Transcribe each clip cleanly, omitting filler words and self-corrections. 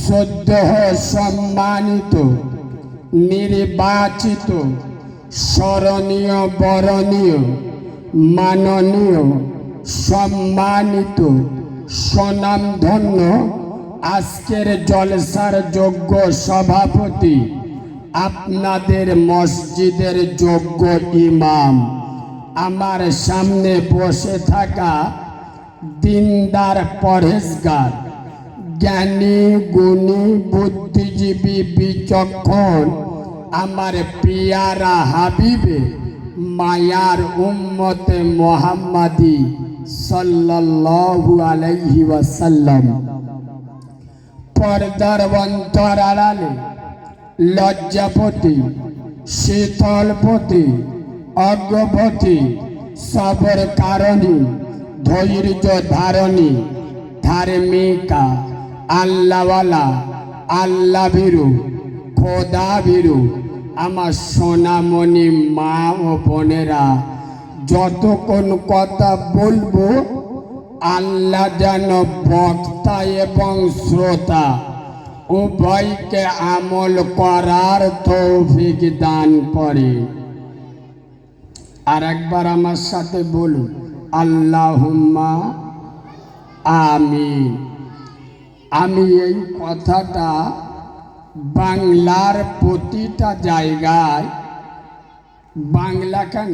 সদ্য সম্মানিত নির্বাচিত স্মরণীয় বরণীয় মাননীয় সম্মানিত স্বনামধন্য আজকের জলসার যোগ্য সভাপতি, আপনাদের মসজিদের যোগ্য ইমাম, আমার সামনে বসে থাকা দিনদার পরহেজগার, জ্ঞানী গুণী বুদ্ধিজীবী বিচক্ষণ, আমার পিয়ারা হাবিবে মায়ার উম্মতে মুহাম্মাদি সাল্লাল্লাহু আলাইহি ওয়াসাল্লাম, পর্দার অন্তরালে লজ্জাপতি, শীতলপতি, অজ্ঞপতি, সবর কারণী, ধৈর্য ধারণী, ধার্মিকা, আল্লাহওয়ালা, আল্লাহ ভীরু, খোদা ভীরু, আমার সোনামণি মা ও বোনেরা, যতক্ষণ কথা বলবো আল্লাহ যেন বক্তা এবং শ্রোতা উভয়কে আমল করার তৌফিক দান করে। আর একবার আমার সাথে বলুন, আল্লাহুম্মা আমিন। আমি এই কথাটা বাংলার প্রতিটা জায়গায়, বাংলা কেন,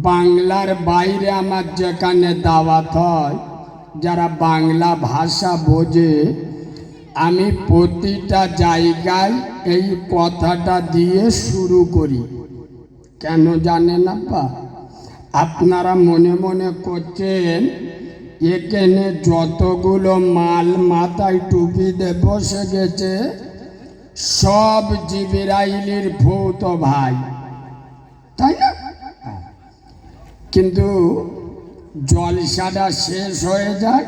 বাংলার বাইরে আমার যেখানে দাওয়াত হয়, যারা বাংলা ভাষা বোঝে, আমি প্রতিটা জায়গায় এই কথাটা দিয়ে শুরু করি। কেন জানেন আব্বা? আপনারা মনে মনে করছেন এখানে যতগুলো মাল মাথায় টুপি দিয়ে বসে গেছে সব জিবরাইলের ভূত ভাই, তাই না? কিন্তু জলসাটা শেষ হয়ে যায়,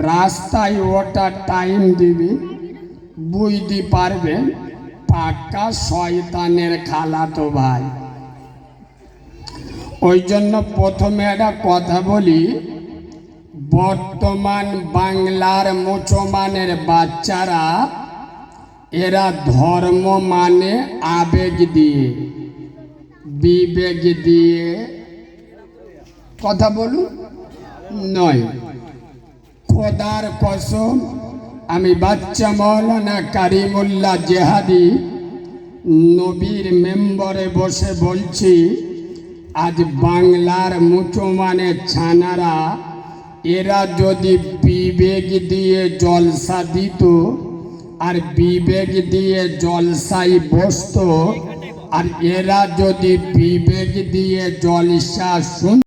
রাস্তায় ওটা টাইম দিবি, বুঝতে পারবেন পাক্কা শয়তানের খালাতো ভাই। ওই জন্য প্রথমে একটা কথা বলি, বর্তমান বাংলার মুসলমানের বাচ্চারা এরা ধর্ম মানে আবেগ দিয়ে, বিবেক দিয়ে কথা বলুন নয়। খোদার কসম, আমি বাচ্চা মৌলানা কারিমুল্লাহ জেহাদি নবীর মেম্বরে বসে বলছি, আজ বাংলার মুসলমানের ছানারা এরা যদি বিবেক দিয়ে জলসা দিত আর বিবেক দিয়ে জলসাই বসত, আর এরা যদি বিবেক দিয়ে জলসা শুন